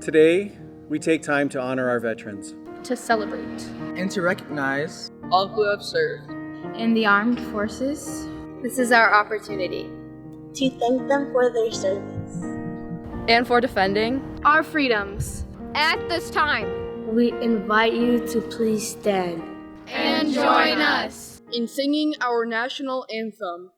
Today, we take time to honor our veterans. To celebrate. And to recognize all who have served in the armed forces. This is our opportunity to thank them for their service and for defending our freedoms. At this time, we invite you to please stand and join us in singing our national anthem.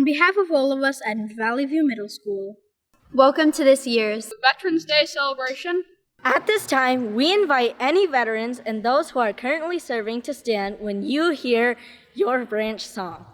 On behalf of all of us at Valley View Middle School, welcome to this year's Veterans Day celebration. At this time, we invite any veterans and those who are currently serving to stand when you hear your branch song.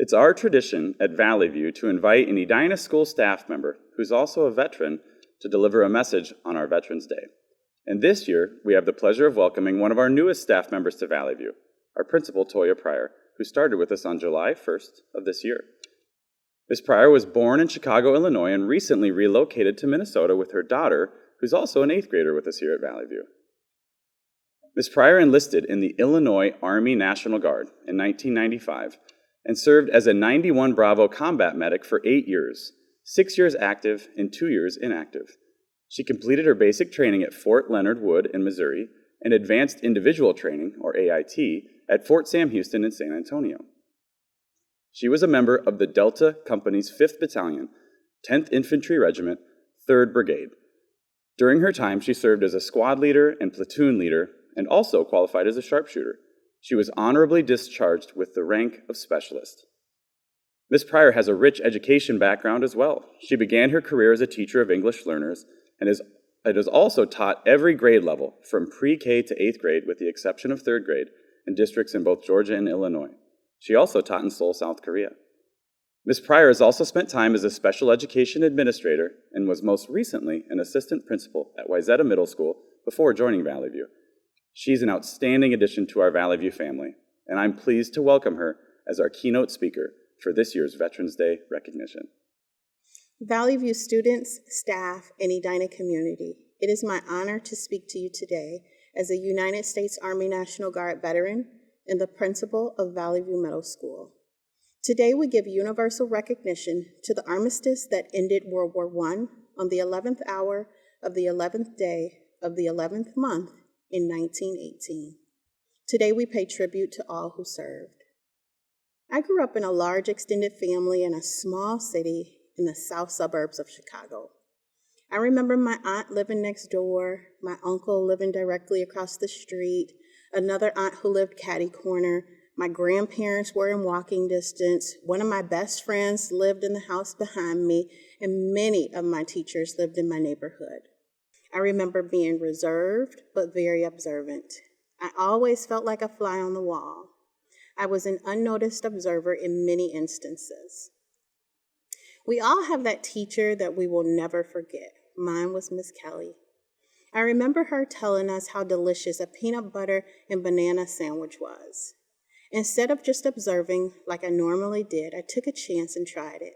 It's our tradition at Valley View to invite an Edina school staff member who's also a veteran to deliver a message on our Veterans Day. And this year, we have the pleasure of welcoming one of our newest staff members to Valley View, our principal, Toya Pryor, who started with us on July 1st of this year. Ms. Pryor was born in Chicago, Illinois, and recently relocated to Minnesota with her daughter, who's also an 8th grader with us here at Valley View. Ms. Pryor enlisted in the Illinois Army National Guard in 1995 and served as a 91 Bravo combat medic for 8 years, 6 years active and 2 years inactive. She completed her basic training at Fort Leonard Wood in Missouri and advanced individual training, or AIT, at Fort Sam Houston in San Antonio. She was a member of the Delta Company's 5th Battalion, 10th Infantry Regiment, 3rd Brigade. During her time, she served as a squad leader and platoon leader and also qualified as a sharpshooter. She was honorably discharged with the rank of specialist. Ms. Pryor has a rich education background as well. She began her career as a teacher of English learners and has also taught every grade level from pre-K to 8th grade with the exception of 3rd grade in districts in both Georgia and Illinois. She also taught in Seoul, South Korea. Ms. Pryor has also spent time as a special education administrator and was most recently an assistant principal at Wayzata Middle School before joining Valley View. She's an outstanding addition to our Valley View family, and I'm pleased to welcome her as our keynote speaker for this year's Veterans Day recognition. Valley View students, staff, and Edina community, it is my honor to speak to you today as a United States Army National Guard veteran and the principal of Valley View Middle School. Today we give universal recognition to the armistice that ended World War I on the 11th hour of the 11th day of the 11th month in 1918. Today we pay tribute to all who served. I grew up in a large extended family in a small city in the south suburbs of Chicago. I remember my aunt living next door, my uncle living directly across the street, another aunt who lived catty corner. My grandparents were in walking distance. One of my best friends lived in the house behind me, and many of my teachers lived in my neighborhood. I remember being reserved, but very observant. I always felt like a fly on the wall. I was an unnoticed observer in many instances. We all have that teacher that we will never forget. Mine was Miss Kelly. I remember her telling us how delicious a peanut butter and banana sandwich was. Instead of just observing like I normally did, I took a chance and tried it.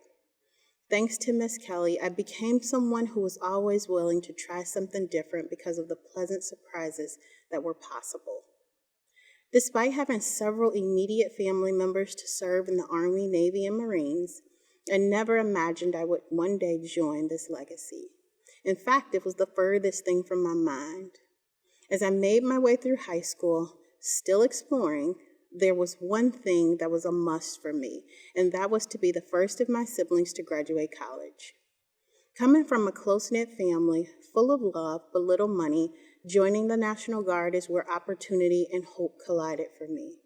Thanks to Miss Kelly, I became someone who was always willing to try something different because of the pleasant surprises that were possible. Despite having several immediate family members to serve in the Army, Navy, and Marines, I never imagined I would one day join this legacy. In fact, it was the furthest thing from my mind. As I made my way through high school, still exploring, there was one thing that was a must for me, and that was to be the first of my siblings to graduate college. Coming from a close-knit family, full of love but little money, joining the National Guard is where opportunity and hope collided for me.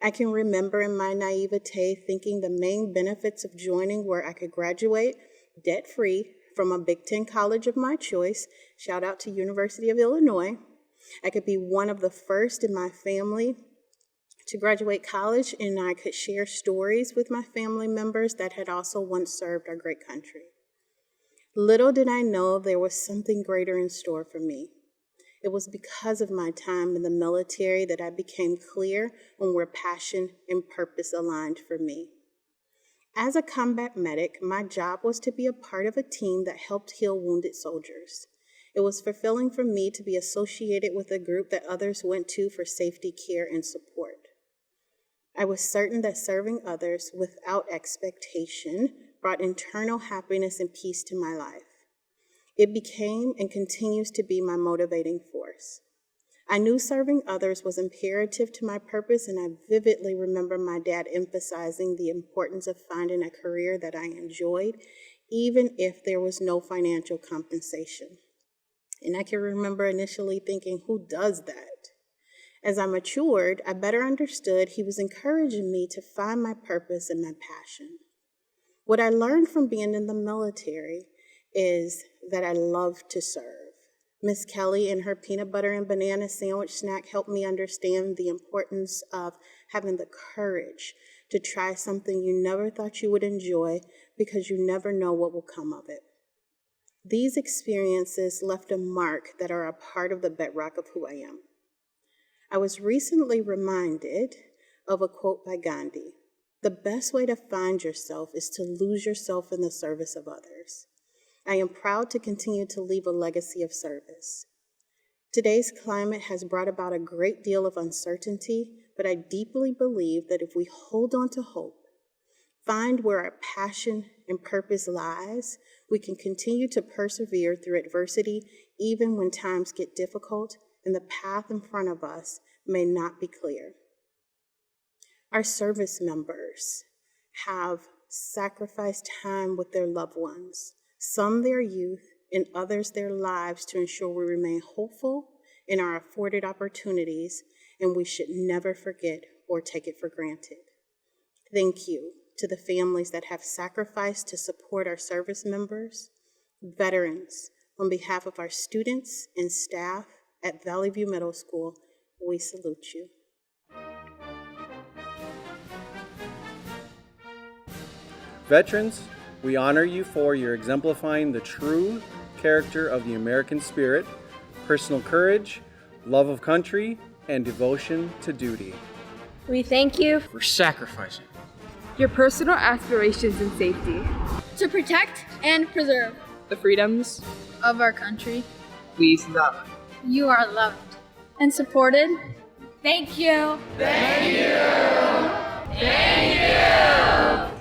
I can remember in my naivete thinking the main benefits of joining were I could graduate debt-free from a Big Ten college of my choice, shout out to University of Illinois. I could be one of the first in my family to graduate college, and I could share stories with my family members that had also once served our great country. Little did I know there was something greater in store for me. It was because of my time in the military that I became clear on where passion and purpose aligned for me. As a combat medic, my job was to be a part of a team that helped heal wounded soldiers. It was fulfilling for me to be associated with a group that others went to for safety, care, and support. I was certain that serving others without expectation brought internal happiness and peace to my life. It became and continues to be my motivating force. I knew serving others was imperative to my purpose, and I vividly remember my dad emphasizing the importance of finding a career that I enjoyed, even if there was no financial compensation. And I can remember initially thinking, who does that? As I matured, I better understood he was encouraging me to find my purpose and my passion. What I learned from being in the military is that I love to serve. Miss Kelly and her peanut butter and banana sandwich snack helped me understand the importance of having the courage to try something you never thought you would enjoy because you never know what will come of it. These experiences left a mark that are a part of the bedrock of who I am. I was recently reminded of a quote by Gandhi: "The best way to find yourself is to lose yourself in the service of others." I am proud to continue to leave a legacy of service. Today's climate has brought about a great deal of uncertainty, but I deeply believe that if we hold on to hope, find where our passion and purpose lies, we can continue to persevere through adversity even when times get difficult and the path in front of us may not be clear. Our service members have sacrificed time with their loved ones, some their youth and others their lives, to ensure we remain hopeful in our afforded opportunities, and we should never forget or take it for granted. Thank you to the families that have sacrificed to support our service members. Veterans, on behalf of our students and staff at Valley View Middle School, we salute you. Veterans, we honor you for your exemplifying the true character of the American spirit, personal courage, love of country, and devotion to duty. We thank you for sacrificing Your personal aspirations and safety. To protect and preserve The freedoms. Of our country. Please love. You are loved. and supported. Thank you. Thank you.